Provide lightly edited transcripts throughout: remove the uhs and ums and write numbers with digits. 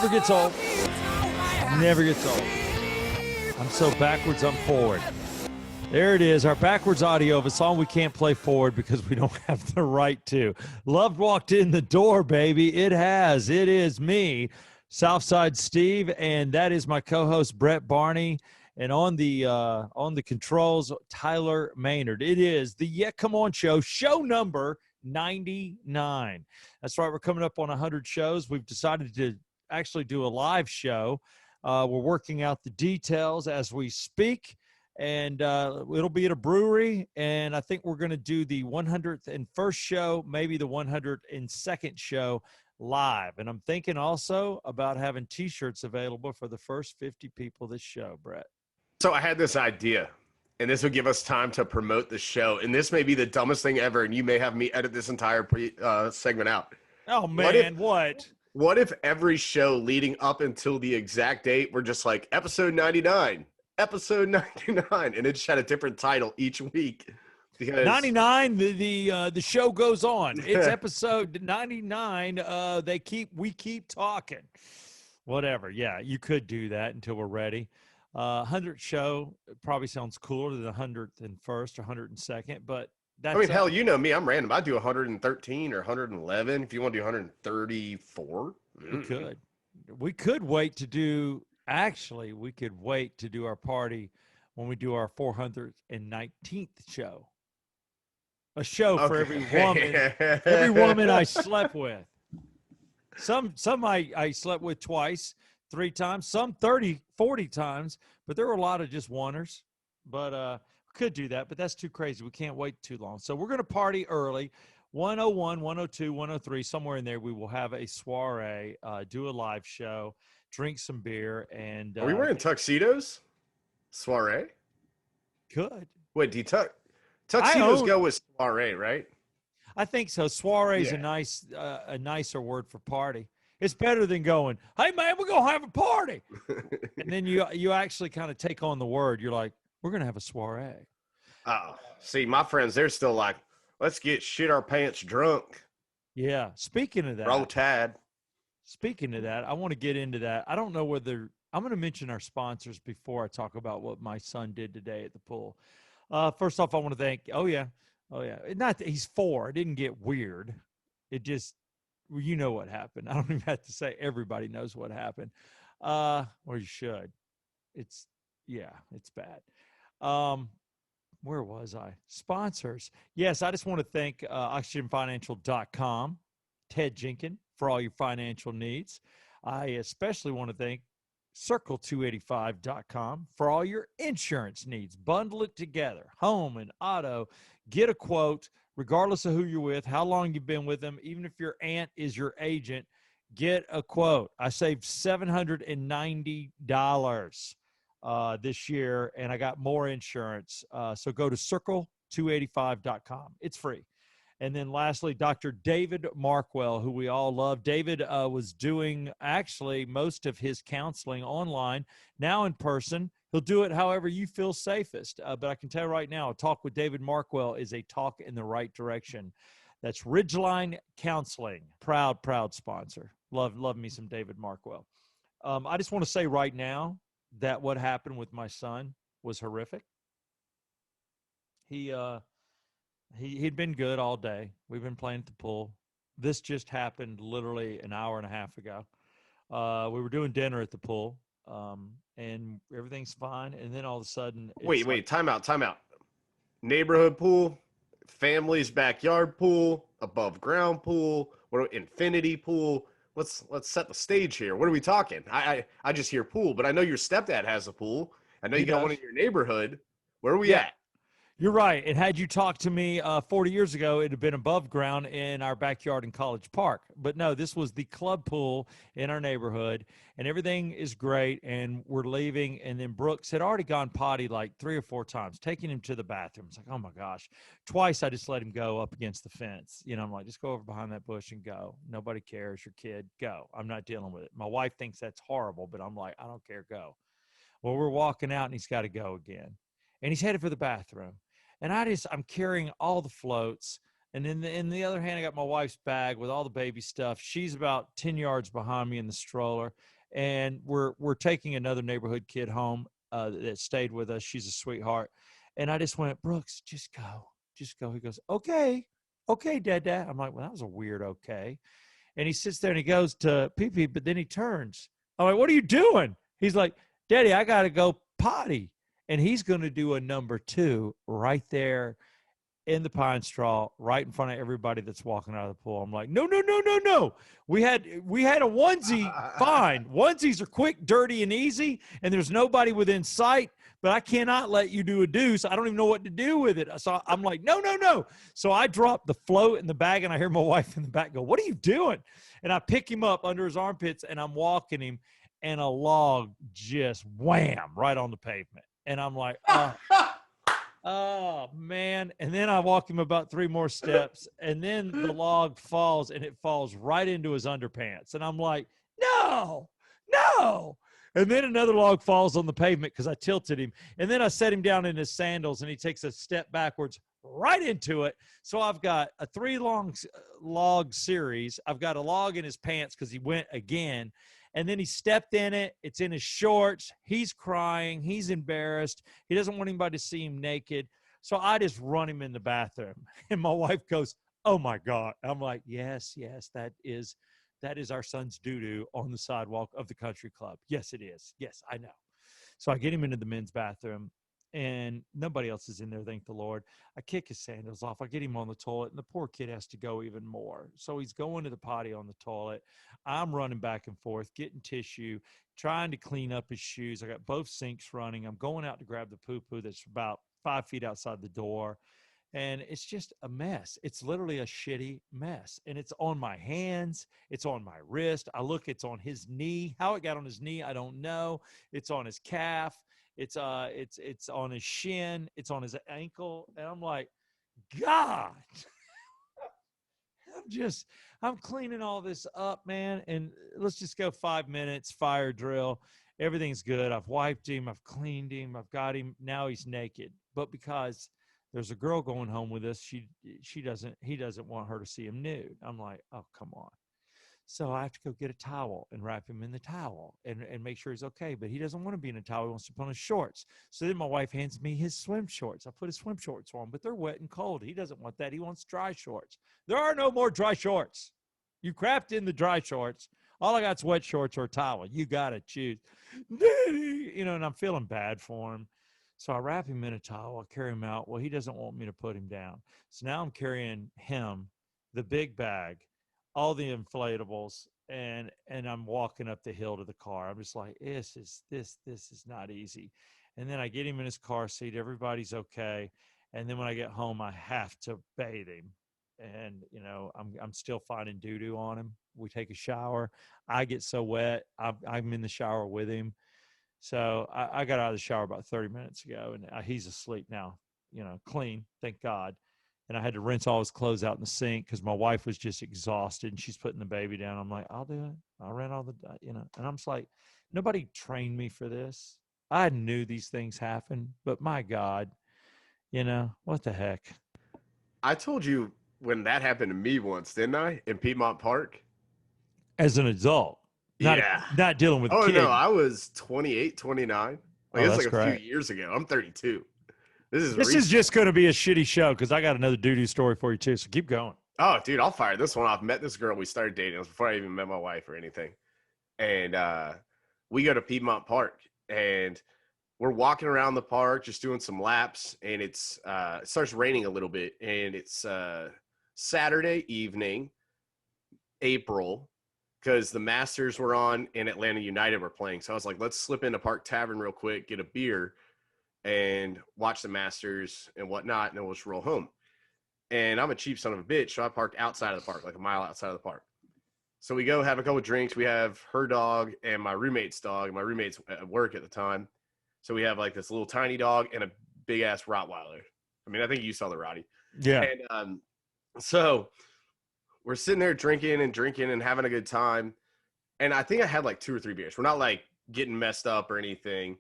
Never gets old. Never gets old. I'm so backwards, I'm forward. There it is, our backwards audio of a song we can't play forward because we don't have the right to. Love walked in the door, baby. It has. It is me, Southside Steve, and that is my co-host Brett Barney. And on the controls, Tyler Maynard. It is the Yeah Come On Show, show number 99. That's right. We're coming up on 100 shows. We've decided to actually do a live show. We're working out the details as we speak. And it'll be at a brewery, and I think we're going to do the 101st show, maybe the 102nd show live. And I'm thinking also about having T-shirts available for the first 50 people this show, Brett. So I had this idea, and this would give us time to promote the show. And this may be the dumbest thing ever, and you may have me edit this entire segment out. Oh, man, what? What if every show leading up until the exact date were just like episode 99? Episode 99, and it just had a different title each week. Because 99, the show goes on. It's episode 99. We keep talking. Whatever. Yeah, you could do that until we're ready. 100th show probably sounds cooler than the 101st or 102nd, but that's. I mean, hell, you know me. I'm random. I do 113 or 111. If you want to do 134, we could wait to do. Actually, we could wait to do our party when we do our 419th show. A show for every woman I slept with. Some I slept with twice, 3 times, some 30, 40 times, but there were a lot of just oneers. But we could do that, but that's too crazy. We can't wait too long. So we're going to party early. 101, 102, 103, somewhere in there, we will have a soiree, do a live show, drink some beer, and are we wearing tuxedos? Soiree? Could. Wait, do you tuxedos go with soiree, right? I think so. Soiree is a nicer word for party. It's better than going, hey man, we're gonna have a party. And then you actually kind of take on the word. You're like, we're gonna have a soiree. Oh, see, my friends, they're still like, let's get shit our pants drunk. Yeah. Speaking of that. Roll Tide. Speaking of that, I want to get into that. I don't know whether I'm going to mention our sponsors before I talk about what my son did today at the pool. First off, I want to thank, oh yeah. Not that he's 4. It didn't get weird. It just, you know what happened. I don't even have to say everybody knows what happened. Or you should. It's bad. Where was I? Sponsors. Yes, I just want to thank OxygenFinancial.com, Ted Jenkins, for all your financial needs. I especially want to thank Circle285.com for all your insurance needs. Bundle it together, home and auto. Get a quote, regardless of who you're with, how long you've been with them. Even if your aunt is your agent, get a quote. I saved $790 this year, and I got more insurance. So go to Circle285.com. It's free. And then lastly, Dr. David Markwell, who we all love. David was doing actually most of his counseling online, now in person. He'll do it however you feel safest. But I can tell you right now, a talk with David Markwell is a talk in the right direction. That's Ridgeline Counseling. Proud sponsor. Love me some David Markwell. I just want to say right now that what happened with my son was horrific. He'd been good all day. We've been playing at the pool. This just happened literally an hour and a half ago. We were doing dinner at the pool, and everything's fine. And then all of a sudden, wait, time out. Neighborhood pool, family's backyard pool, above ground pool, infinity pool. Let's set the stage here. What are we talking? I just hear pool, but I know your stepdad has a pool. I know you got one in your neighborhood. Where are we at? You're right. And had you talked to me 40 years ago, it'd have been above ground in our backyard in College Park. But no, this was the club pool in our neighborhood, and everything is great. And we're leaving. And then Brooks had already gone potty like 3 or 4 times, taking him to the bathroom. It's like, oh my gosh. Twice I just let him go up against the fence. You know, I'm like, just go over behind that bush and go. Nobody cares. Your kid, go. I'm not dealing with it. My wife thinks that's horrible, but I'm like, I don't care. Go. Well, we're walking out and he's got to go again. And he's headed for the bathroom. And I'm carrying all the floats. And in the other hand, I got my wife's bag with all the baby stuff. She's about 10 yards behind me in the stroller. And we're taking another neighborhood kid home that stayed with us. She's a sweetheart. And I just went, Brooks, just go. Just go. He goes, okay. Okay, Dad. I'm like, well, that was a weird okay. And he sits there and he goes to pee pee, but then he turns. I'm like, what are you doing? He's like, Daddy, I got to go potty. And he's going to do a number 2 right there in the pine straw, right in front of everybody that's walking out of the pool. I'm like, no, no, no, no, no. We had a onesie. Fine. Onesies are quick, dirty, and easy, and there's nobody within sight. But I cannot let you do a deuce. I don't even know what to do with it. So I'm like, no, no, no. So I drop the float in the bag, and I hear my wife in the back go, what are you doing? And I pick him up under his armpits, and I'm walking him, and a log just wham right on the pavement. And I'm like, oh, man. And then I walk him about 3 more steps, and then the log falls, and it falls right into his underpants. And I'm like, no, no. And then another log falls on the pavement because I tilted him. And then I set him down in his sandals, and he takes a step backwards right into it. So I've got a 3 log series. I've got a log in his pants because he went again. And then he stepped in it. It's in his shorts. He's crying. He's embarrassed. He doesn't want anybody to see him naked. So I just run him in the bathroom. And my wife goes, oh, my God. I'm like, yes, that is our son's doo-doo on the sidewalk of the country club. Yes, it is. Yes, I know. So I get him into the men's bathroom, and nobody else is in there, thank the Lord. I kick his sandals off. I get him on the toilet, and the poor kid has to go even more. So he's going to the potty on the toilet. I'm running back and forth, getting tissue, trying to clean up his shoes. I got both sinks running. I'm going out to grab the poo-poo that's about 5 feet outside the door. And it's just a mess. It's literally a shitty mess. And it's on my hands. It's on my wrist. I look, it's on his knee. How it got on his knee, I don't know. It's on his calf. It's on his shin. It's on his ankle. And I'm like, God, I'm cleaning all this up, man. And let's just go 5 minutes, fire drill. Everything's good. I've wiped him. I've cleaned him. I've got him. Now he's naked. But because there's a girl going home with us, he doesn't want her to see him nude. I'm like, oh, come on. So I have to go get a towel and wrap him in the towel and make sure he's okay. But he doesn't want to be in a towel. He wants to put on his shorts. So then my wife hands me his swim shorts. I put his swim shorts on, but they're wet and cold. He doesn't want that. He wants dry shorts. There are no more dry shorts. You crapped in the dry shorts. All I got's wet shorts or a towel. You got to choose. And I'm feeling bad for him. So I wrap him in a towel. I carry him out. Well, he doesn't want me to put him down. So now I'm carrying him, the big bag, all the inflatables, and I'm walking up the hill to the car. I'm just like, this is not easy. And then I get him in his car seat. Everybody's okay. And then when I get home, I have to bathe him. And, I'm still finding doo-doo on him. We take a shower. I get so wet. I'm in the shower with him. So I got out of the shower about 30 minutes ago, and he's asleep now, clean, thank God. And I had to rinse all his clothes out in the sink because my wife was just exhausted, and she's putting the baby down. I'm like, I'll do it. I'll rent all the, and I'm just like, nobody trained me for this. I knew these things happen, but my God, what the heck? I told you when that happened to me once, didn't I? In Piedmont Park? As an adult. Not dealing with a kid. No, I was 28, 29. It's like a few years ago. I'm 32. This is just going to be a shitty show because I got another doo-doo story for you too. So keep going. Oh, dude, I'll fire this one off. Met this girl. We started dating. It was before I even met my wife or anything. And we go to Piedmont Park, and we're walking around the park, just doing some laps. And it starts raining a little bit, and it's Saturday evening, April. Because the Masters were on and Atlanta United were playing. So I was like, let's slip into Park Tavern real quick, get a beer, and watch the Masters and whatnot, and then we'll just roll home. And I'm a cheap son of a bitch, so I parked outside of the park, like a mile outside of the park. So we go have a couple of drinks. We have her dog and my roommate's dog. My roommate's at work at the time. So we have like this little tiny dog and a big-ass Rottweiler. I mean, I think you saw the Rottie. Yeah. And so we're sitting there drinking and having a good time. And I think I had like 2 or 3 beers. We're not like getting messed up or anything.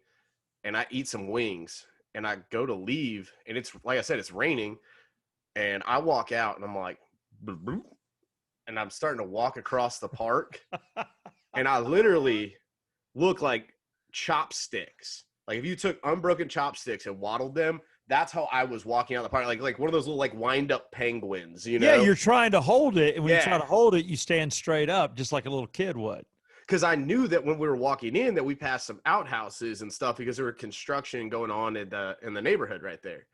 And I eat some wings and I go to leave. And it's, like I said, it's raining. And I walk out and I'm like, "Boop, boop," and I'm starting to walk across the park. And I literally look like chopsticks. Like if you took unbroken chopsticks and waddled them, that's how I was walking out the park. Like one of those little like wind up penguins, you Yeah, know? you're trying to hold it, and when you try Yeah. to hold it, you stand straight up, just like a little kid would. Because I knew that when we were walking in that we passed some outhouses and stuff because there were construction going on in the neighborhood right there.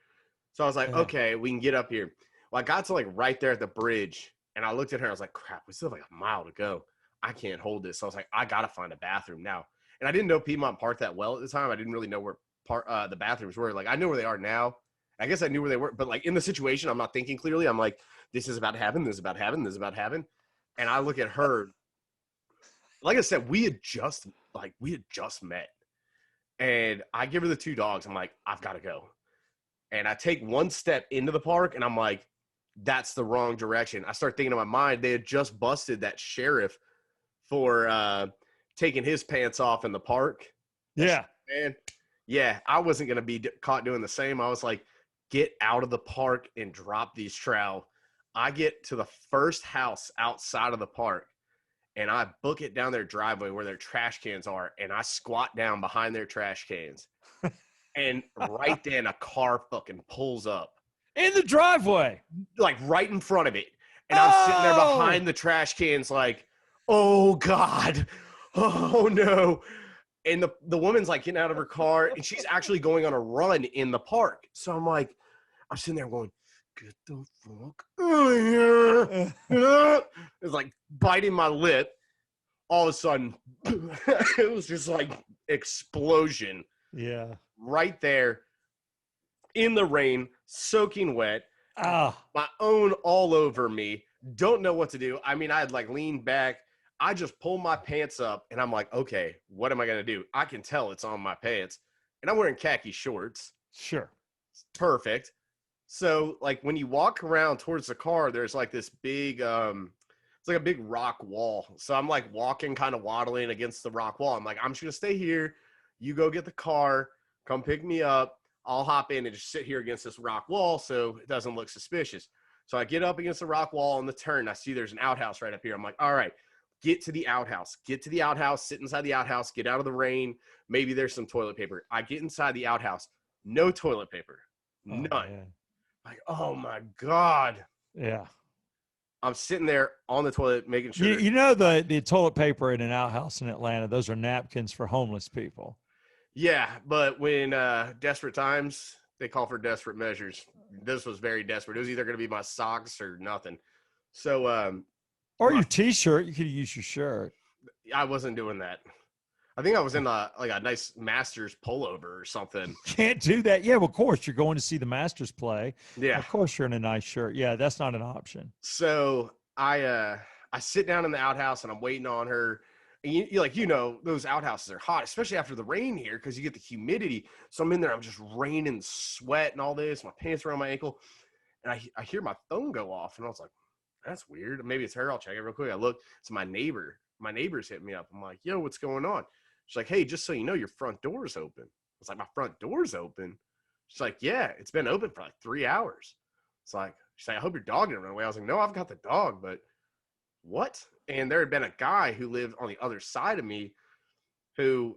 So I was like, Yeah. okay, we can get up here. Well, I got to like right there at the bridge and I looked at her. I was like, crap, we still have like a mile to go. I can't hold this. So I was like, I got to find a bathroom now. And I didn't know Piedmont Park that well at the time. I didn't really know where the bathrooms were. Like I know where they are now. I guess I knew where they were, but like in the situation, I'm not thinking clearly. I'm like, this is about to happen. This is about to happen. This is about to happen. And I look at her. Like I said, we had just met. And I give her the two dogs. I'm like, I've got to go. And I take one step into the park and I'm like, that's the wrong direction. I start thinking in my mind, they had just busted that sheriff for taking his pants off in the park. Yeah. Man, yeah, I wasn't going to be caught doing the same. I was like, get out of the park and drop these trowel. I get to the first house outside of the park and I book it down their driveway where their trash cans are. And I squat down behind their trash cans. And right then a car fucking pulls up. In the driveway. Like right in front of it. And I'm sitting there behind the trash cans like, oh God. Oh no. And the woman's like getting out of her car and she's actually going on a run in the park. So I'm like, I'm sitting there going, get the fuck out of here. It's like biting my lip. All of a sudden, it was just like explosion. Yeah. Right there in the rain, soaking wet. Ah. My own all over me. Don't know what to do. I mean, I had like leaned back. I just pulled my pants up and I'm like, okay, what am I going to do? I can tell it's on my pants. And I'm wearing khaki shorts. Sure. Perfect. So like when you walk around towards the car, there's like this big, it's like a big rock wall. So I'm like walking, kind of waddling against the rock wall. I'm like, I'm just going to stay here. You go get the car, come pick me up. I'll hop in and just sit here against this rock wall so it doesn't look suspicious. So I get up against the rock wall on the turn. I see there's an outhouse right up here. I'm like, all right, get to the outhouse. Get to the outhouse, sit inside the outhouse, get out of the rain. Maybe there's some toilet paper. I get inside the outhouse. No toilet paper. None. Man. Like, oh my God. Yeah. I'm sitting there on the toilet making sure. You know the toilet paper in an outhouse in Atlanta, those are napkins for homeless people. Yeah, but when desperate times, they call for desperate measures. This was very desperate. It was either going to be my socks or nothing. So, or your T-shirt. You could use your shirt. I wasn't doing that. I think I was in a nice Masters pullover or something. Can't do that. Yeah, well, of course you're going to see the Masters play. Yeah, of course you're in a nice shirt. Yeah, that's not an option. So I sit down in the outhouse and I'm waiting on her. And those outhouses are hot, especially after the rain here because you get the humidity. So I'm in there, I'm just raining sweat and all this. My pants around my ankle, and I hear my phone go off, and I was like, "That's weird. Maybe it's her." I'll check it real quick. I look, it's my neighbor. My neighbor's hitting me up. I'm like, "Yo, what's going on?" She's like, "Hey, just so you know, your front door's open." I was like, "My front door's open?" She's like, "Yeah, it's been open for like 3 hours." It's like, she's like, "I hope your dog didn't run away." I was like, "No, I've got the dog, but." What? And there had been a guy who lived on the other side of me who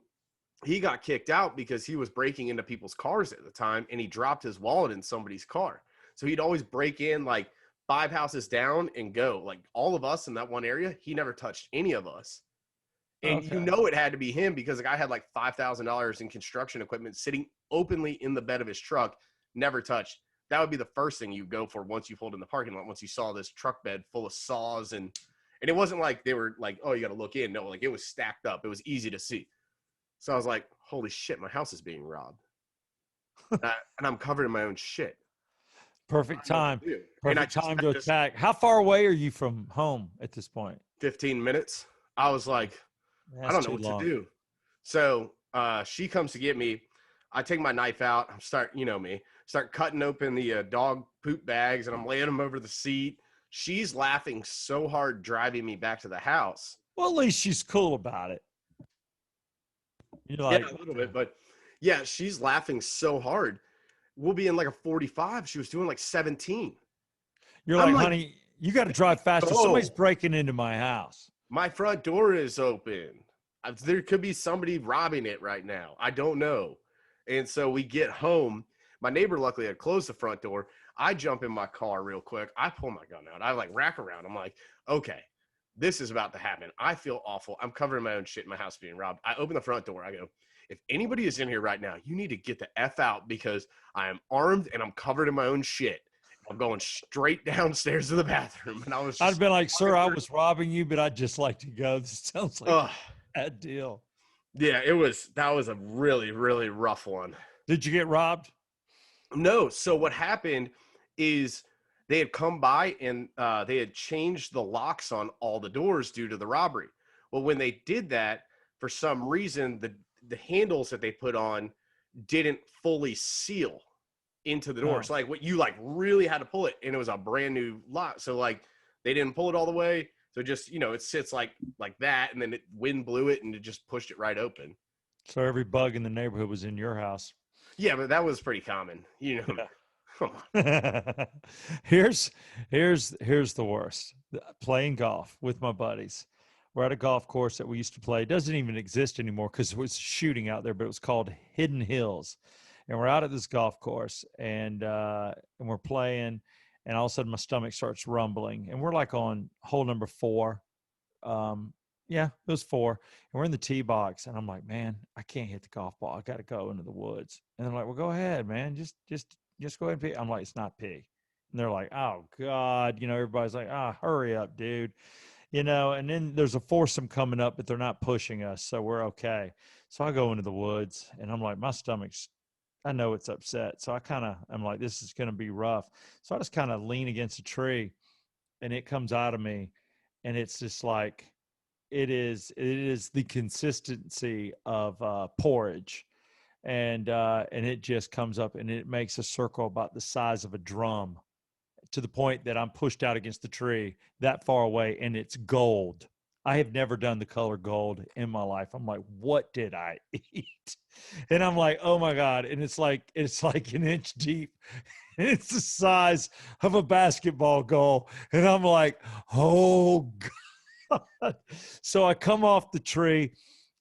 he got kicked out because he was breaking into people's cars at the time and he dropped his wallet in somebody's car. So he'd always break in like 5 houses down and go. Like all of us in that one area, he never touched any of us. And Okay. it had to be him because the guy had like $5,000 in construction equipment sitting openly in the bed of his truck, never touched. That would be the first thing you go for once you pulled in the parking lot, once you saw this truck bed full of saws and it wasn't like they were like, oh, you got to look in. No, like it was stacked up. It was easy to see. So I was like, holy shit, my house is being robbed. And I'm covered in my own shit. Perfect time. Perfect time to just attack. How far away are you from home at this point? 15 minutes. I was like, I don't know what to do. So she comes to get me. I take my knife out. I'm start cutting open the dog poop bags and I'm laying them over the seat. She's laughing so hard driving me back to the house. Well, at least she's cool about it. You're like, yeah, a little bit, but yeah, she's laughing so hard. We'll be in like a 45. She was doing like 17. You're I'm like, like, honey, you got to drive faster. oh, Somebody's breaking into my house. my front door is open. There could be somebody robbing it right now. I don't know. And so we get home. My neighbor luckily had closed the front door. I jump in my car real quick. I pull my gun out. I like rack around. I'm like, okay, this is about to happen. I feel awful. I'm covering my own shit in my house being robbed. I open the front door. I go, if anybody is in here right now, you need to get the F out because I am armed and I'm covered in my own shit. I'm going straight downstairs to the bathroom. And I'd been like, sir, I was robbing you, but I'd just like to go. This sounds like a bad deal. Yeah, that was a really, really rough one. Did you get robbed? No. So what happened is they had come by and they had changed the locks on all the doors due to the robbery. Well, when they did that, for some reason, the handles that they put on didn't fully seal into the door. So like what you like really had to pull it, and it was a brand new lock. So like they didn't pull it all the way. So just, it sits like that, and then wind blew it and it just pushed it right open. So every bug in the neighborhood was in your house. Yeah, but that was pretty common, Yeah. Come on. Here's the worst. Playing golf with my buddies. We're at a golf course that we used to play. It doesn't even exist anymore because it was shooting out there, but it was called Hidden Hills. And we're out at this golf course and we're playing, and all of a sudden my stomach starts rumbling, and we're like on hole number 4. Yeah, it was 4. And we're in the tee box, and I'm like, man, I can't hit the golf ball. I got to go into the woods. And they're like, well, go ahead, man. Just go ahead and pee. I'm like, it's not pee. And they're like, oh God, everybody's like, hurry up, dude. And then there's a foursome coming up, but they're not pushing us, so we're okay. So I go into the woods, and I'm like, my stomach's, I know it's upset. So I'm like, this is going to be rough. So I just kind of lean against a tree, and it comes out of me, and it's just like, it is the consistency of porridge, and it just comes up, and it makes a circle about the size of a drum, to the point that I'm pushed out against the tree that far away, and it's gold. I have never done the color gold in my life. I'm like, what did I eat? And I'm like, oh my God. And it's like an inch deep. And it's the size of a basketball goal. And I'm like, oh God. So I come off the tree,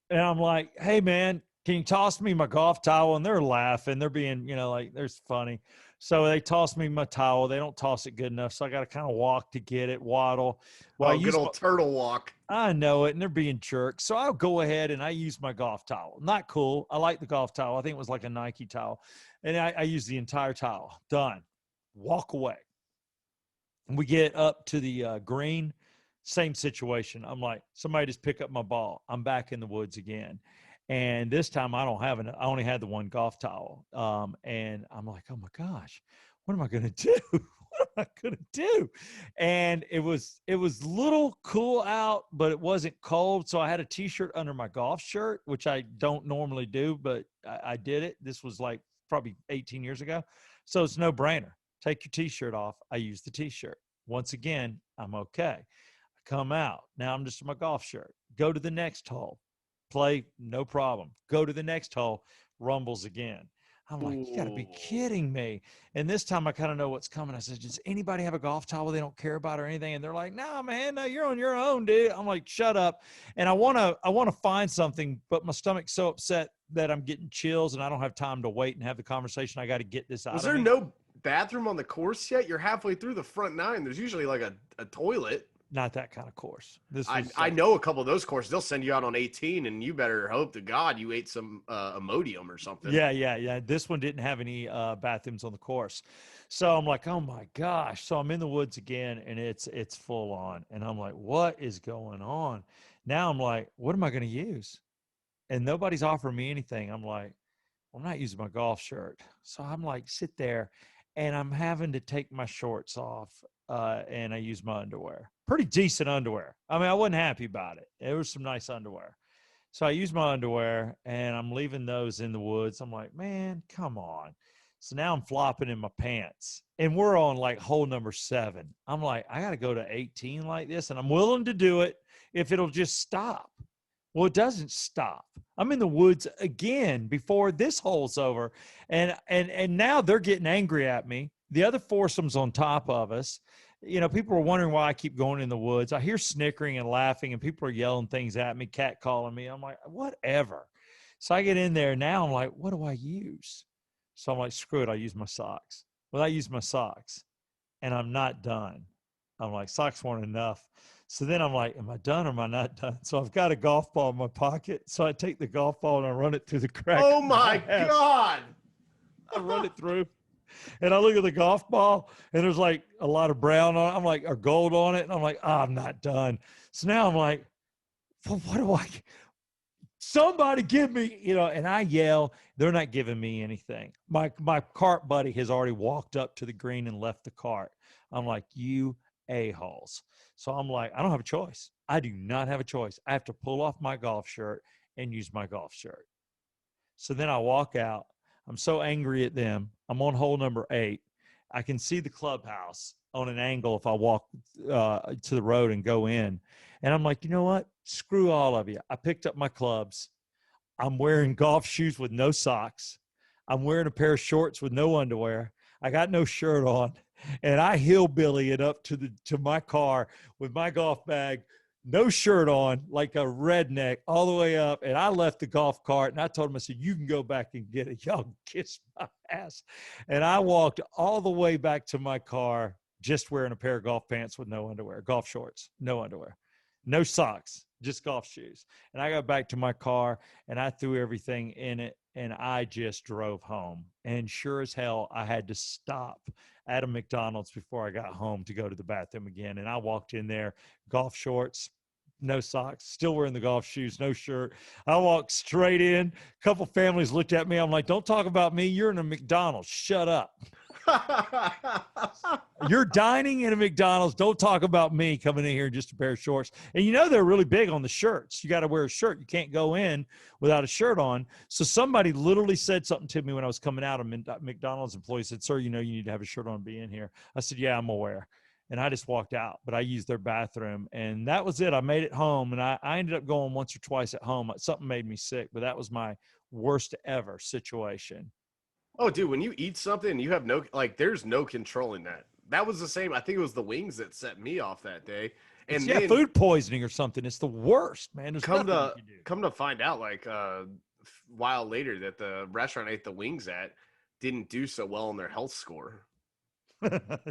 and I'm like, hey man, can you toss me my golf towel? And they're laughing. They're being, there's funny. So they toss me my towel. They don't toss it good enough. So I got to kind of walk to get it, waddle. Well, good old turtle walk. I know it. And they're being jerks. So I'll go ahead and I use my golf towel. Not cool. I like the golf towel. I think it was like a Nike towel. And I use the entire towel. Done. Walk away. And we get up to the green. Same situation. I'm like, somebody just pick up my ball. I'm back in the woods again. And this time I I only had the one golf towel. And I'm like, oh my gosh, what am I going to do? What am I going to do? And it was little cool out, but it wasn't cold. So I had a t-shirt under my golf shirt, which I don't normally do, but I did it. This was like probably 18 years ago. So it's no brainer. Take your t-shirt off. I use the t-shirt. Once again, I'm okay. I come out. Now I'm just in my golf shirt. Go to the next hole. Play, no problem. Go to the next hole, rumbles again. I'm like, you got to be kidding me. And this time I kind of know what's coming. I said, does anybody have a golf towel they don't care about or anything? And they're like, no, man, no, you're on your own, dude. I'm like, shut up. And I want to find something, but my stomach's so upset that I'm getting chills and I don't have time to wait and have the conversation. I got to get this out of me. Was there no bathroom on the course yet? You're halfway through the front 9. There's usually like a toilet. Not that kind of course. I know a couple of those courses. They'll send you out on 18, and you better hope to God you ate some Imodium or something. Yeah. This one didn't have any bathrooms on the course, so I'm like, oh my gosh. So I'm in the woods again, and it's full on, and I'm like, what is going on? Now I'm like, what am I going to use? And nobody's offering me anything. I'm like, well, I'm not using my golf shirt, so I'm like, sit there, and I'm having to take my shorts off, and I use my underwear. Pretty decent underwear. I mean, I wasn't happy about it. There was some nice underwear. So I used my underwear, and I'm leaving those in the woods. I'm like, man, come on. So now I'm flopping in my pants, and we're on like hole number 7. I'm like, I got to go to 18 like this, and I'm willing to do it if it'll just stop. Well, it doesn't stop. I'm in the woods again before this hole's over, and now they're getting angry at me. The other foursome's on top of us. people are wondering why I keep going in the woods. I hear snickering and laughing, and people are yelling things at me, cat calling me. I'm like, whatever. So I get in there. Now I'm like, what do I use? So I'm like, screw it. I use my socks. Well, I use my socks, and I'm not done. I'm like, socks weren't enough. So then I'm like, am I done or am I not done? So I've got a golf ball in my pocket. So I take the golf ball and I run it through the crack. Oh of my my hat. God. I run it through. And I look at the golf ball and there's like a lot of brown on it. I'm like, or gold on it. And I'm like, I'm not done. So now I'm like, well, what do I, somebody give me, and I yell, they're not giving me anything. My cart buddy has already walked up to the green and left the cart. I'm like, you a-holes. So I'm like, I don't have a choice. I do not have a choice. I have to pull off my golf shirt and use my golf shirt. So then I walk out. I'm so angry at them. I'm on hole number 8. I can see the clubhouse on an angle if I walk to the road and go in. And I'm like, you know what? Screw all of you. I picked up my clubs. I'm wearing golf shoes with no socks. I'm wearing a pair of shorts with no underwear. I got no shirt on. And I hillbilly it up to my car with my golf bag, no shirt on, like a redneck, all the way up. And I left the golf cart and I told him, I said, you can go back and get it. Y'all kiss my ass. And I walked all the way back to my car, just wearing a pair of golf pants with no underwear, golf shorts, no underwear, no socks, just golf shoes. And I got back to my car and I threw everything in it and I just drove home. And sure as hell, I had to stop at a McDonald's before I got home to go to the bathroom again. And I walked in there, golf shorts, no socks, still wearing the golf shoes, no shirt. I walked straight in. A couple families looked at me. I'm like, don't talk about me. You're in a McDonald's. Shut up. You're dining in a McDonald's. Don't talk about me coming in here in just a pair of shorts. And they're really big on the shirts. You got to wear a shirt. You can't go in without a shirt on. So somebody literally said something to me when I was coming out. A McDonald's employee said, sir, you need to have a shirt on to be in here. I said, yeah, I'm aware. And I just walked out, but I used their bathroom and that was it. I made it home and I ended up going once or twice at home. Something made me sick, but that was my worst ever situation. Oh, dude, when you eat something, you have there's no controlling that. That was the same. I think it was the wings that set me off that day. And then, food poisoning or something. It's the worst, man. There's come nothing to you can do. come to find out, a while later, that the restaurant I ate the wings at didn't do so well on their health score.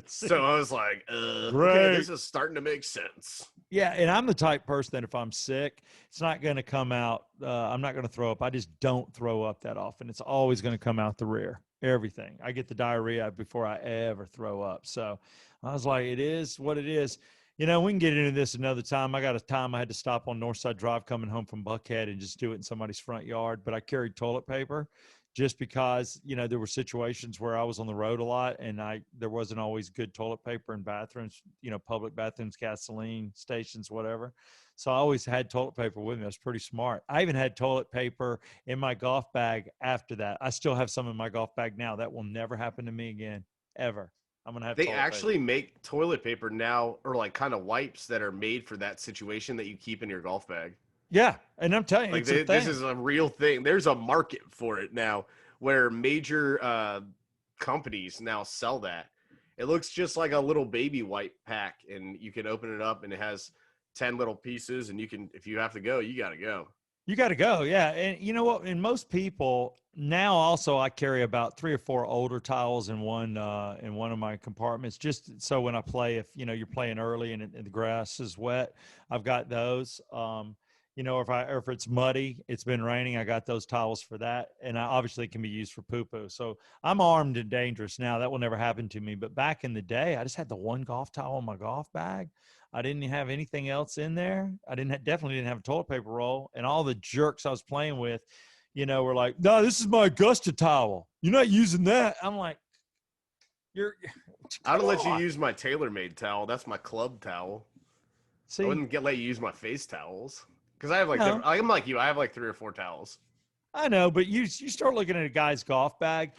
So I was like, okay, this is starting to make sense. Yeah, and I'm the type person that if I'm sick, it's not going to come out. I'm not going to throw up. I just don't throw up that often. It's always going to come out the rear. Everything. I get the diarrhea before I ever throw up. So I was like, it is what it is. We can get into this another time. I got a time I had to stop on Northside Drive coming home from Buckhead and just do it in somebody's front yard. But I carried toilet paper just because, there were situations where I was on the road a lot and there wasn't always good toilet paper in bathrooms, public bathrooms, gasoline stations, whatever. So I always had toilet paper with me. I was pretty smart. I even had toilet paper in my golf bag after that. I still have some in my golf bag now. That will never happen to me again, ever. I'm going to have They actually make toilet paper now, or kind of wipes that are made for that situation that you keep in your golf bag. Yeah, and I'm telling you, this is a real thing. There's a market for it now where major companies now sell that. It looks just like a little baby wipe pack, and you can open it up, and it has 10 little pieces, and if you have to go, you got to go. You got to go. Yeah. And you know what? And most people now also, I carry about 3 or 4 older towels in one of my compartments, just so when I play, if, you're playing early and the grass is wet, I've got those. If it's muddy, it's been raining, I got those towels for that. And obviously it can be used for poo-poo. So I'm armed and dangerous now. That will never happen to me. But back in the day, I just had the one golf towel in my golf bag. I didn't have anything else in there. I definitely didn't have a toilet paper roll. And all the jerks I was playing with, were like, no, this is my Augusta towel. You're not using that. I'm like, I don't let you use my TaylorMade towel. That's my club towel. See, I wouldn't let you use my face towels. Because I have I'm like you. I have 3 or 4 towels. I know, but you start looking at a guy's golf bag.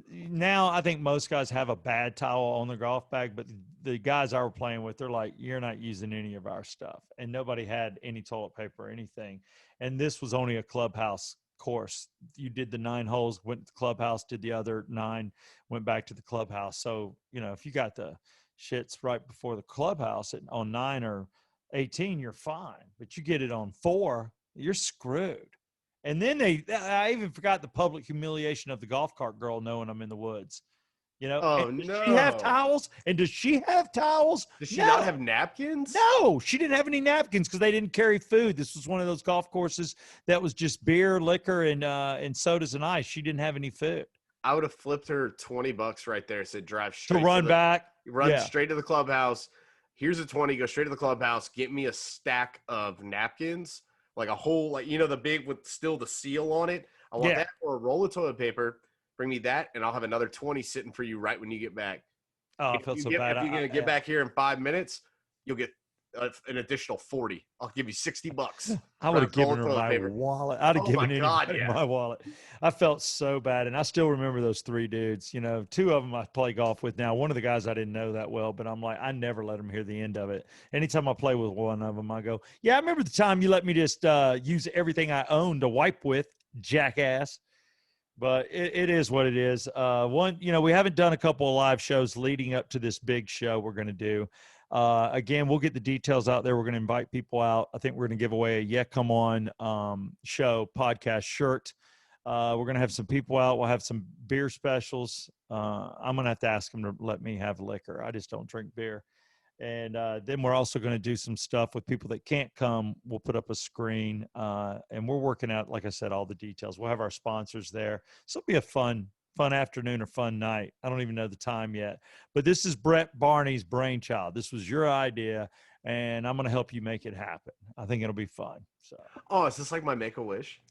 Now I think most guys have a bad towel on their golf bag, but the guys I were playing with, they're like, you're not using any of our stuff. And nobody had any toilet paper or anything. And this was only a clubhouse course. You did the 9 holes, went to the clubhouse, did the other 9, went back to the clubhouse. So, if you got the shits right before the clubhouse on 9 or 18, you're fine. But you get it on 4, you're screwed. And then I even forgot the public humiliation of the golf cart girl knowing I'm in the woods. You know, Oh and does she have no. towels? And does she have towels? Does she not No. have napkins? No, she didn't have any napkins because they didn't carry food. This was one of those golf courses that was just beer, liquor, and sodas and ice. She didn't have any food I would have flipped her $20 right there. Said drive to straight run back. run Yeah. straight to the clubhouse. Here's a 20. Go straight to the clubhouse. Get me a stack of napkins, like a whole, like the big with still the seal on it. I want that or a roll of toilet paper. Bring me that, and I'll have another 20 sitting for you right when you get back. Oh, I felt so bad. If you're gonna get back here in 5 minutes, you'll get an additional 40. I'll give you $60. I would have given her my wallet. I'd have given anybody my wallet. I felt so bad. And I still remember those 3 dudes, 2 of them I play golf with now. One of the guys I didn't know that well, but I'm like, I never let them hear the end of it. Anytime I play with one of them, I go, yeah, I remember the time you let me just use everything I own to wipe with, jackass. But it is what it is. We haven't done a couple of live shows leading up to this big show we're going to do. Again, we'll get the details out there. We're going to invite people out. I think we're going to give away a Yeah Come On show podcast shirt. We're going to have some people out. We'll have some beer specials. I'm going to have to ask them to let me have liquor. I just don't drink beer. And then we're also going to do some stuff with people that can't come. We'll put up a screen, and we're working out, like I said, all the details. We'll have our sponsors there. So it'll be a fun afternoon or fun night. I don't even know the time yet. But this is Brett Barney's brainchild. This was your idea, and I'm going to help you make it happen. I think it'll be fun. So. Oh, is this like my Make-A-Wish?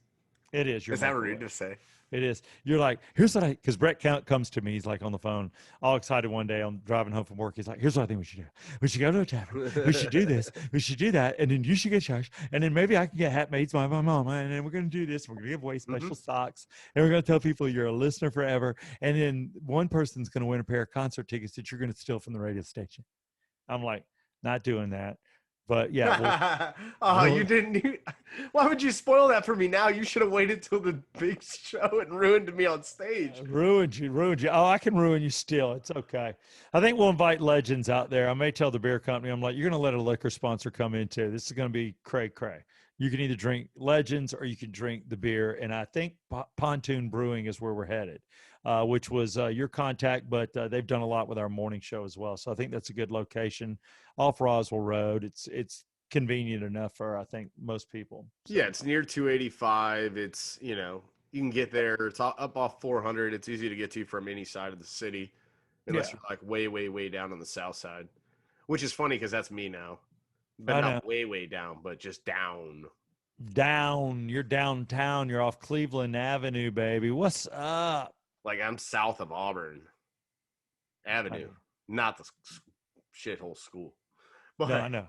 It is. Is that rude to say? It is. You're like, here's what because Brett comes to me. He's like on the phone, all excited one day. I'm driving home from work. He's like, here's what I think we should do. We should go to a tavern. We should do this. We should do that. And then you should get charged. And then maybe I can get hat mates by my mama. And then we're going to do this. We're going to give away special socks. And we're going to tell people you're a listener forever. And then one person's going to win a pair of concert tickets that you're going to steal from the radio station. I'm like, not doing that. But yeah. You didn't. Why would you spoil that for me now? You should have waited till the big show and ruined me on stage. Ruined you. Oh, I can ruin you still. It's okay. I think we'll invite legends out there. I may tell the beer company, I'm like, you're going to let a liquor sponsor come in too. This is going to be cray. You can either drink Legends or you can drink the beer. And I think Pontoon Brewing is where we're headed, which was your contact, but they've done a lot with our morning show as well. So I think that's a good location off Roswell Road. It's convenient enough for, I think, most people. So. Yeah, it's near 285. It's, you can get there. It's up off 400. It's easy to get to from any side of the city, unless you're like way, way, way down on the south side, which is funny because that's me now. But not way, way down, but just down. You're downtown. You're off Cleveland Avenue, baby. What's up? Like I'm south of Auburn Avenue, not the shithole school. But no, I know.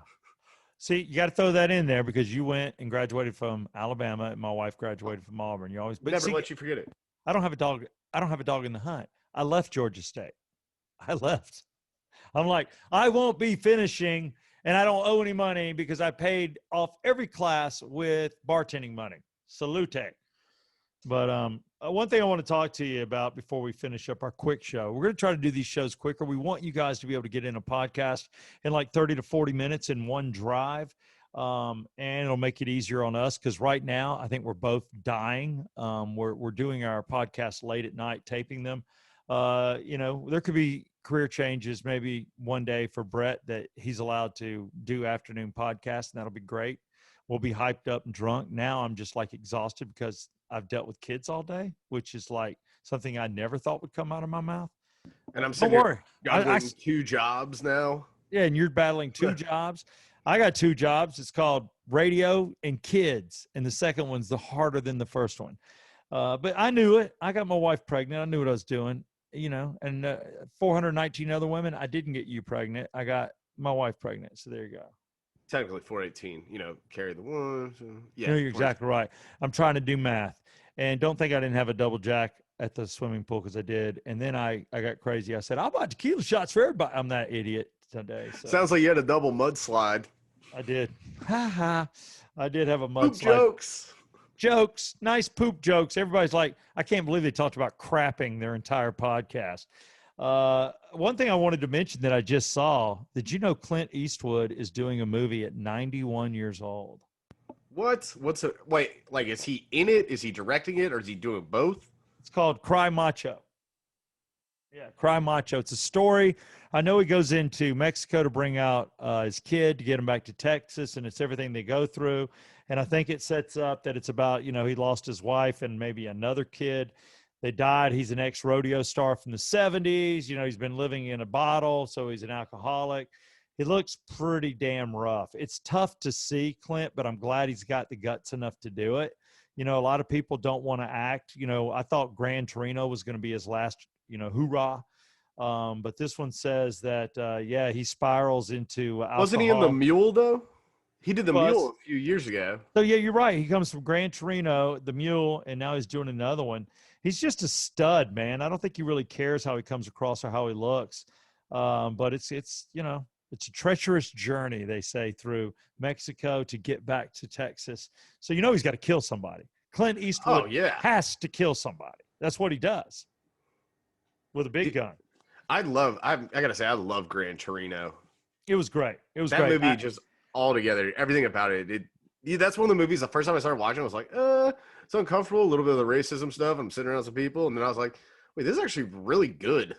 See, you got to throw that in there because you went and graduated from Alabama, and my wife graduated from Auburn. You always never let you forget it. I don't have a dog. I don't have a dog in the hunt. I left Georgia State. I left. I'm like, I won't be finishing. And I don't owe any money because I paid off every class with bartending money. Salute. But one thing I want to talk to you about before we finish up our quick show, we're going to try to do these shows quicker. We want you guys to be able to get in a podcast in like 30 to 40 minutes in one drive. And it'll make it easier on us because right now I think we're both dying. We're doing our podcast late at night, taping them. There could be career changes maybe one day for Brett that he's allowed to do afternoon podcasts, and that'll be great. We'll be hyped up and drunk. Now I'm just like exhausted because I've dealt with kids all day, which is like something I never thought would come out of my mouth. And I'm don't worry. I 2 jobs now. Yeah, and you're battling 2 jobs. I got 2 jobs. It's called radio and kids, and the second one's the harder than the first one. But I knew it. I got my wife pregnant. I knew what I was doing. And 419 other women, I didn't get you pregnant. I got my wife pregnant. So there you go. Technically 418, carry the one. So yeah. No, you're exactly right. I'm trying to do math. And don't think I didn't have a double jack at the swimming pool because I did. And then I got crazy. I said, I'll buy tequila shots for everybody. I'm that idiot today. So. Sounds like you had a double mudslide. I did. I did have a mudslide. Jokes, nice poop jokes. Everybody's like, I can't believe they talked about crapping their entire podcast. One thing I wanted to mention that I just saw, did you know Clint Eastwood is doing a movie at 91 years old? What? What's it? Wait, like, is he in it? Is he directing it, or is he doing both? It's called Cry Macho. Yeah, Cry Macho. It's a story. I know he goes into Mexico to bring out his kid to get him back to Texas, and it's everything they go through. And I think it sets up that it's about, he lost his wife and maybe another kid. They died. He's an ex-rodeo star from the 70s. He's been living in a bottle, so he's an alcoholic. He looks pretty damn rough. It's tough to see Clint, but I'm glad he's got the guts enough to do it. A lot of people don't want to act. I thought Gran Torino was going to be his last, hoorah. But this one says that, he spirals into alcohol. Wasn't he in The Mule, though? He did The Mule a few years ago. So, yeah, you're right. He comes from Gran Torino, The Mule, and now he's doing another one. He's just a stud, man. I don't think he really cares how he comes across or how he looks. But it's a treacherous journey, they say, through Mexico to get back to Texas. So he's got to kill somebody. Clint Eastwood has to kill somebody. That's what he does with a big gun. I gotta say, I love Gran Torino. It was great. It was that great. movie just altogether, everything about it. That's one of the movies. The first time I started watching, I was like, it's uncomfortable. A little bit of the racism stuff. I'm sitting around some people, and then I was like, wait, this is actually really good.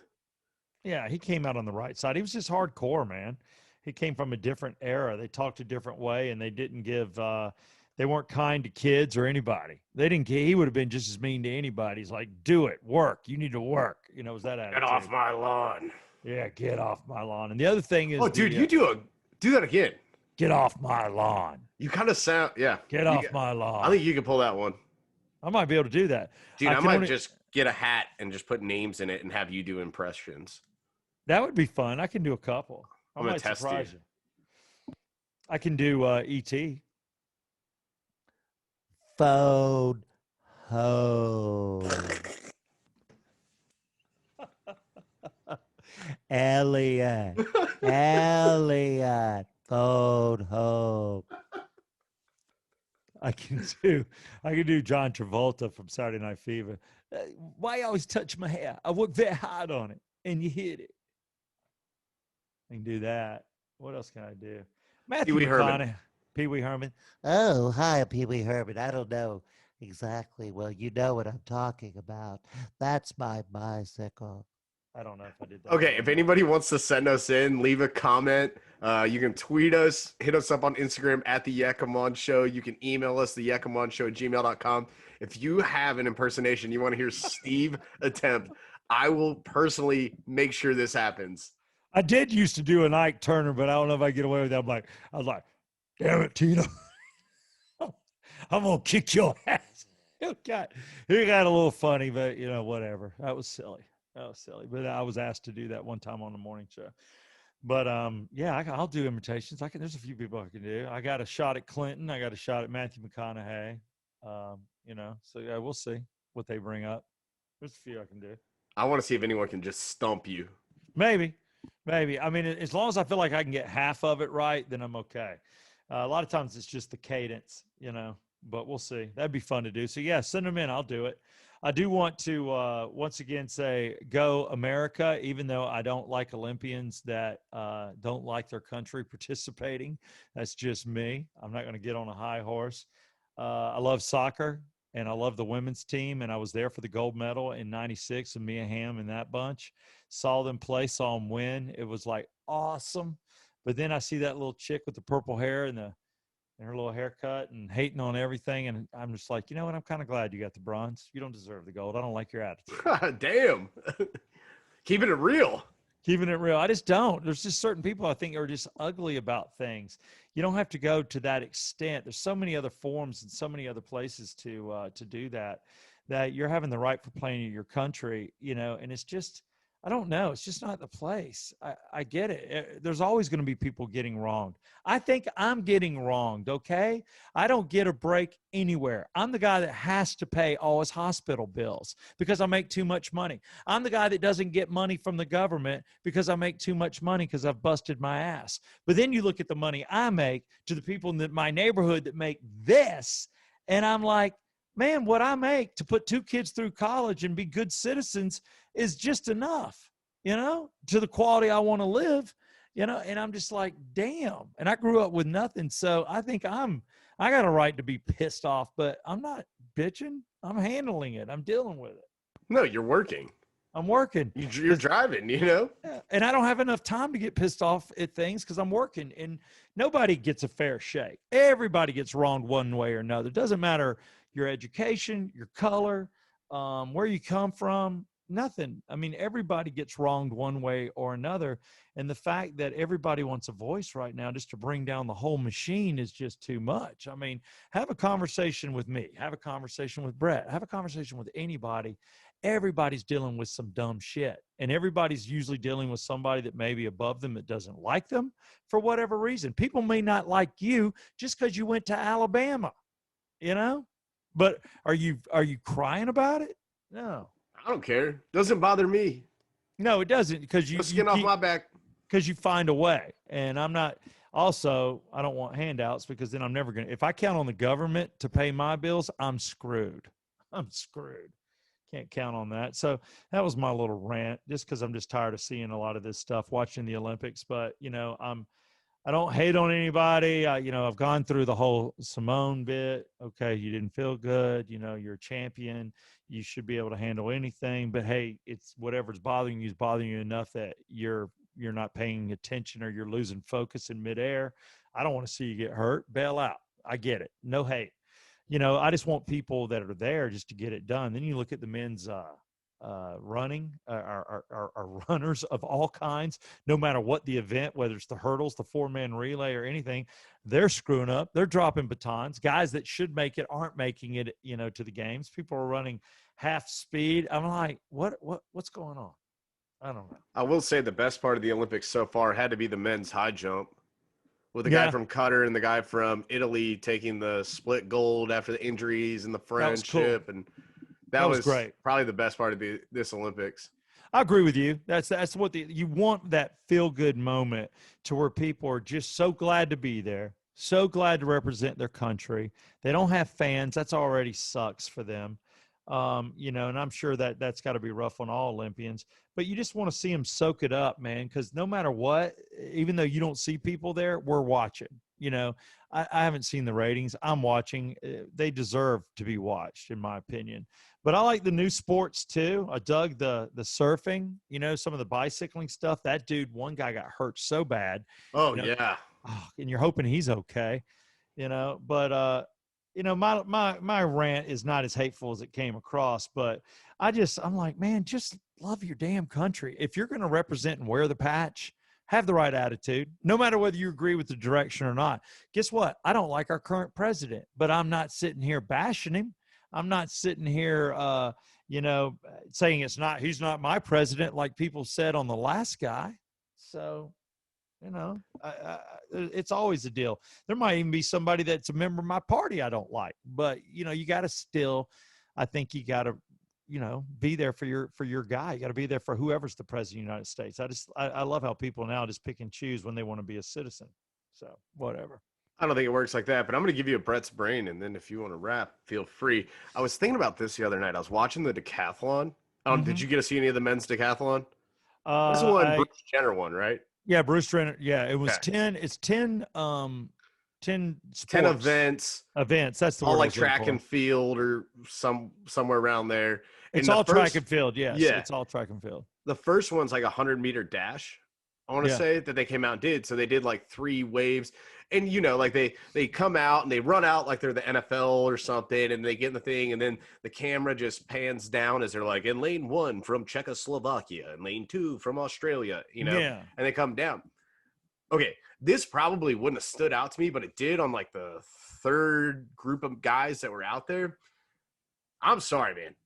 Yeah, he came out on the right side. He was just hardcore, man. He came from a different era. They talked a different way, and they didn't give. They weren't kind to kids or anybody. They didn't. He would have been just as mean to anybody. He's like, "Do it, work. You need to work." It was that attitude. Get off my lawn. Yeah, get off my lawn. And the other thing is, dude, you do that again. Get off my lawn. You kind of sound, Get off my lawn. I think you can pull that one. I might be able to do that, dude. I might just get a hat and just put names in it and have you do impressions. That would be fun. I can do a couple. I'm gonna test you. I can do E.T. Phone home. Elliot. Phone home. I can do John Travolta from Saturday Night Fever. Why you always touch my hair? I worked very hard on it, and you hit it. I can do that. What else can I do? Matthew McConaughey. Pee Wee Herman. Oh, hi, Pee Wee Herman. I don't know exactly. Well, you know what I'm talking about. That's my bicycle. I don't know if I did that. Okay, if anybody wants to send us in, leave a comment. You can tweet us, hit us up on Instagram at The Yakimon Show. You can email us, theyakimonShow@gmail.com. If you have an impersonation you want to hear Steve attempt, I will personally make sure this happens. I did used to do an Ike Turner, but I don't know if I get away with that. I was like, damn it, Tito. I'm going to kick your ass. It got a little funny, but, whatever. That was silly. But I was asked to do that one time on the morning show. But, I'll do imitations. There's a few people I can do. I got a shot at Clinton. I got a shot at Matthew McConaughey. So, yeah, we'll see what they bring up. There's a few I can do. I want to see if anyone can just stump you. Maybe. I mean, as long as I feel like I can get half of it right, then I'm okay. A lot of times it's just the cadence, but we'll see. That'd be fun to do. So, yeah, send them in. I'll do it. I do want to, once again, say go America, even though I don't like Olympians that don't like their country participating. That's just me. I'm not going to get on a high horse. I love soccer, and I love the women's team, and I was there for the gold medal in '96 and Mia Hamm and that bunch. Saw them play, saw them win. It was like awesome. But then I see that little chick with the purple hair and her little haircut and hating on everything. And I'm just like, you know what? I'm kind of glad you got the bronze. You don't deserve the gold. I don't like your attitude. Damn. Keeping it real. Keeping it real. I just don't. There's just certain people I think are just ugly about things. You don't have to go to that extent. There's so many other forms and so many other places to do that you're having the right for playing in your country, and it's just, I don't know. It's just not the place. I get it. There's always going to be people getting wronged. I think I'm getting wronged, okay? I don't get a break anywhere. I'm the guy that has to pay all his hospital bills because I make too much money. I'm the guy that doesn't get money from the government because I make too much money because I've busted my ass. But then you look at the money I make to the people in my neighborhood that make this, and I'm like, man, what I make to put 2 kids through college and be good citizens is just enough. to the quality I want to live, and I'm just like, damn. And I grew up with nothing. So I think I got a right to be pissed off, but I'm not bitching. I'm handling it. I'm dealing with it. No, you're working. I'm working. You're driving, Yeah, and I don't have enough time to get pissed off at things because I'm working, and nobody gets a fair shake. Everybody gets wronged one way or another. It doesn't matter your education, your color, where you come from, nothing. I mean, everybody gets wronged one way or another. And the fact that everybody wants a voice right now just to bring down the whole machine is just too much. I mean, have a conversation with me, have a conversation with Brett, have a conversation with anybody. Everybody's dealing with some dumb shit, and everybody's usually dealing with somebody that may be above them that doesn't like them for whatever reason. People may not like you just because you went to Alabama, but are you crying about it? No, I don't care. Doesn't bother me. no, it doesn't, because No skin off my back. because you find a way. And I'm not, also, I don't want handouts, because then I'm never going to, if I count on the government to pay my bills, I'm screwed. Can't count on that. So that was my little rant, just because I'm just tired of seeing a lot of this stuff, watching the Olympics. But, I don't hate on anybody. I've gone through the whole Simone bit. Okay, you didn't feel good. You're a champion. You should be able to handle anything. But hey, it's whatever's bothering you is bothering you enough that you're not paying attention, or you're losing focus in midair. I don't want to see you get hurt. Bail out. I get it. No hate. I just want people that are there just to get it done. Then you look at the men's running, our runners of all kinds, no matter what the event, whether it's the hurdles, the 4-man relay, or anything, they're screwing up. They're dropping batons. Guys that should make it aren't making it, to the games. People are running half speed. I'm like, what's going on? I don't know. I will say the best part of the Olympics so far had to be the men's high jump, with the guy from Qatar and the guy from Italy taking the split gold after the injuries and the friendship. Cool. And that was great. Probably the best part of this Olympics. I agree with you. That's what you want, that feel good moment to where people are just so glad to be there, so glad to represent their country. They don't have fans. That's already sucks for them. And I'm sure that's got to be rough on all Olympians, but you just want to see them soak it up, man. Cause no matter what, even though you don't see people there, we're watching, I haven't seen the ratings. I'm watching. They deserve to be watched, in my opinion, but I like the new sports too. I dug the surfing, some of the bicycling stuff. That dude, one guy got hurt so bad. Oh yeah. And you're hoping he's okay, but, my rant is not as hateful as it came across, but I'm like, man, just love your damn country. If you're going to represent and wear the patch, have the right attitude, no matter whether you agree with the direction or not. Guess what? I don't like our current president, but I'm not sitting here bashing him. I'm not sitting here, saying he's not my president, like people said on the last guy. So, it's always a deal. There might even be somebody that's a member of my party I don't like, but you got to still, I think you got to, be there for your guy. You got to be there for whoever's the president of the United States. I love how people now just pick and choose when they want to be a citizen. So whatever. I don't think it works like that, but I'm going to give you a Brett's brain, and then if you want to rap, feel free. I was thinking about this the other night. I was watching the decathlon. Did you get to see any of the men's decathlon? This is one Bruce Jenner one, right? Yeah, Bruce Jenner. Yeah, it was 10. It's 10. 10 sports. 10 events. That's the all word. Like track and field or somewhere around there. It's all track and field. Yes. Yeah, it's all track and field. The first one's like a 100-meter dash, I want to say, that they came out and did. So they did like 3 waves. And, like they come out and they run out like they're the NFL or something, and they get in the thing, and then the camera just pans down as they're like, in lane 1 from Czechoslovakia, and lane 2 from Australia, and they come down. Okay, this probably wouldn't have stood out to me, but it did on like the third group of guys that were out there. I'm sorry, man.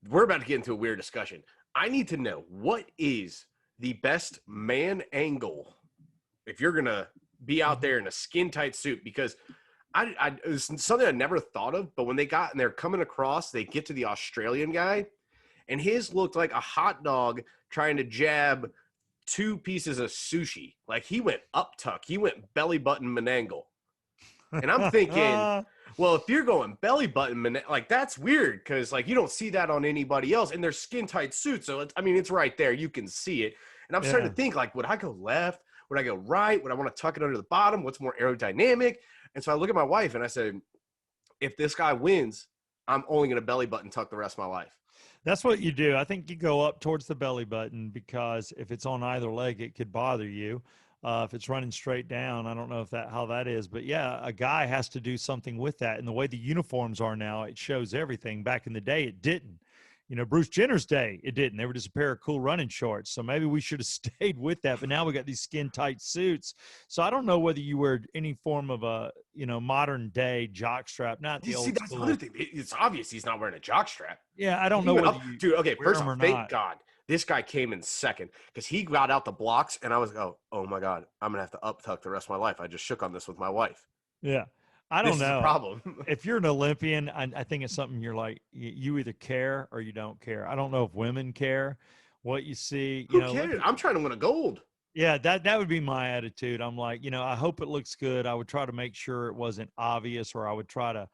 We're about to get into a weird discussion. I need to know, what is the best man angle if you're going to be out there in a skin tight suit? Because it was something I never thought of, but when they're coming across, they get to the Australian guy, and his looked like a hot dog trying to jab 2 pieces of sushi. Like he went up tuck, he went belly button Menangle. And I'm thinking, Well, if you're going belly button, like that's weird because like you don't see that on anybody else, and they're skin tight suits. So I mean, it's right there. You can see it. And I'm starting Yeah. to think like, would I go left? Would I go right? Would I want to tuck it under the bottom? What's more aerodynamic? And so I look at my wife and I said, if this guy wins, I'm only going to belly button tuck the rest of my life. That's what you do. I think you go up towards the belly button because if it's on either leg, it could bother you. If it's running straight down, I don't know how that is, but yeah, a guy has to do something with that. And the way the uniforms are now, it shows everything. Back in the day, it didn't. You know, Bruce Jenner's day, it didn't. They were just a pair of cool running shorts. So maybe we should have stayed with that. But now we got these skin tight suits. So I don't know whether you wear any form of a, modern day jock strap, not the old That's school. the other thing. It's obvious he's not wearing a jock strap. Yeah, I don't know whether you dude. Okay, wear first them or off, thank not. God this guy came in second because he got out the blocks, and I was oh my God, I'm gonna have to up tuck the rest of my life. I just shook on this with my wife. Yeah. I don't This know. is a problem. If you're an Olympian, I think it's something you're like, you either care or you don't care. I don't know if women care what you see. Who cares? I'm trying to win a gold. Yeah, that would be my attitude. I'm like, I hope it looks good. I would try to make sure it wasn't obvious, or I would try to,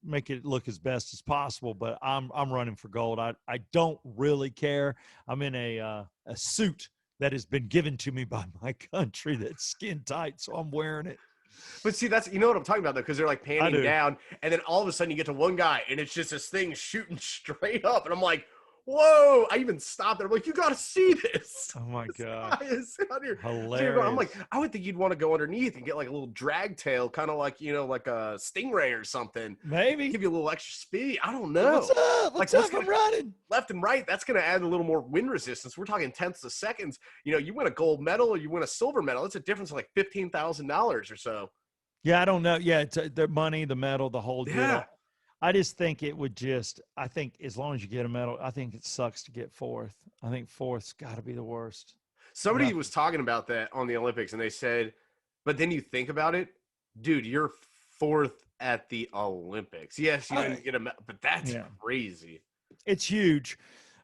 make it look as best as possible. But I'm running for gold. I don't really care. I'm in a suit that has been given to me by my country that's skin tight, so I'm wearing it. But see, that's what I'm talking about though, because they're like panning down, and then all of a sudden you get to one guy, and it's just this thing shooting straight up, and I'm like, whoa! I even stopped there. I'm like, you got to see this. Oh my This God! guy is out here. Hilarious. I'm like, I would think you'd want to go underneath and get like a little drag tail, kind of like like a stingray or something. Maybe Give you a little extra speed. I don't know. What's up? What's up? I'm running left and right. That's going to add a little more wind resistance. We're talking tenths of seconds. You win a gold medal or you win a silver medal. It's a difference of like $15,000 or so. Yeah, I don't know. Yeah, it's the money, the medal, the whole deal. Yeah. I just think it would I think as long as you get a medal, I think it sucks to get fourth. I think fourth's got to be the worst. Somebody was talking about that on the Olympics, and they said, but then you think about it, dude, you're fourth at the Olympics. Yes, you didn't get a medal, but that's crazy. It's huge,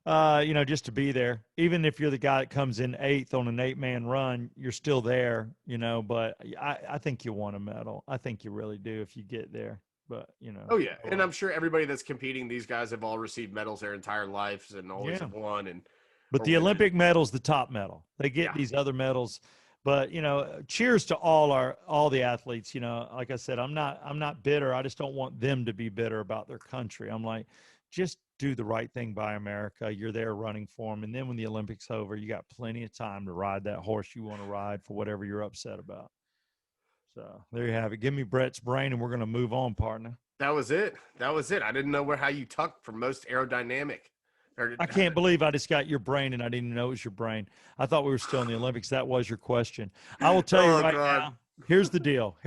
just to be there. Even if you're the guy that comes in eighth on an 8-man run, you're still there, but I think you want a medal. I think you really do if you get there. But oh yeah, and I'm sure everybody that's competing, these guys have all received medals their entire lives and always have won. But the Olympic medal's the top medal. They get these other medals, but cheers to all the athletes. Like I said, I'm not bitter. I just don't want them to be bitter about their country. I'm like, just do the right thing by America. You're there running for them, and then when the Olympics over, you got plenty of time to ride that horse you want to ride for whatever you're upset about. So there you have it. Give me Brett's brain, and we're going to move on, partner. That was it. I didn't know how you tucked for most aerodynamic. I can't believe I just got your brain, and I didn't even know it was your brain. I thought we were still in the Olympics. That was your question. I will tell you now. Here's the deal.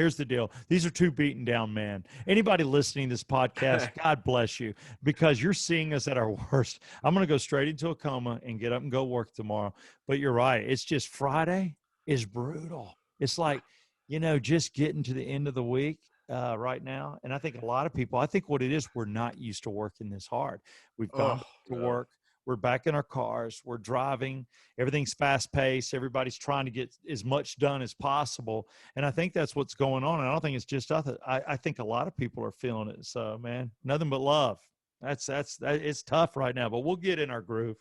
These are two beaten down men. Anybody listening to this podcast, God bless you, because you're seeing us at our worst. I'm going to go straight into a coma and get up and go work tomorrow. But you're right. It's just Friday is brutal. It's like, just getting to the end of the week right now. And I think a lot of people, what it is, we're not used to working this hard. We've gone to work. We're back in our cars. We're driving. Everything's fast paced. Everybody's trying to get as much done as possible. And I think that's what's going on. And I don't think it's just us. I think a lot of people are feeling it. So, man, nothing but love. It's tough right now, but we'll get in our groove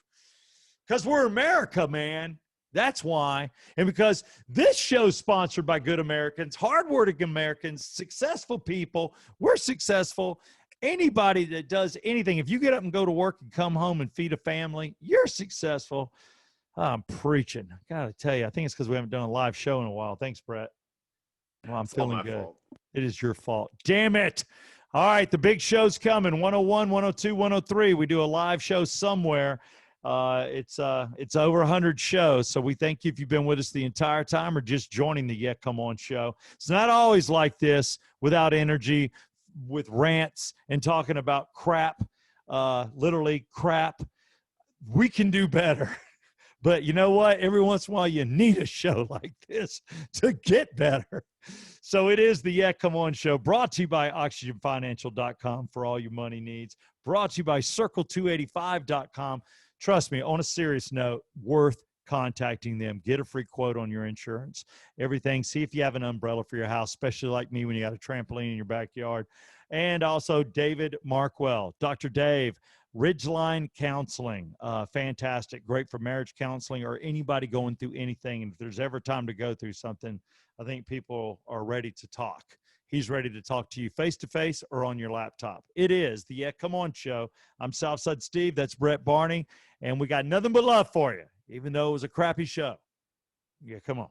because we're America, man. That's why. And because this show's sponsored by good Americans, hardworking Americans, successful people. We're successful. Anybody that does anything, if you get up and go to work and come home and feed a family, you're successful. I'm preaching. I got to tell you, I think it's because we haven't done a live show in a while. Thanks, Brett. Well, I'm feeling good. Fault. It is your fault. Damn it. All right, the big show's coming. 101, 102, 103. We do a live show somewhere. It's over 100 shows. So we thank you if you've been with us the entire time or just joining the Yeah Come On show. It's not always like this without energy, with rants and talking about crap, literally crap. We can do better. But you know what? Every once in a while, you need a show like this to get better. So it is the Yeah Come On show, brought to you by OxygenFinancial.com for all your money needs, brought to you by Circle285.com. Trust me, on a serious note, worth contacting them. Get a free quote on your insurance, everything. See if you have an umbrella for your house, especially like me when you got a trampoline in your backyard. And also David Markwell, Dr. Dave, Ridgeline Counseling, fantastic, great for marriage counseling or anybody going through anything. And if there's ever time to go through something, I think people are ready to talk. He's ready to talk to you face-to-face or on your laptop. It is the Yeah Come On Show. I'm Southside Steve. That's Brett Barney. And we got nothing but love for you, even though it was a crappy show. Yeah, come on.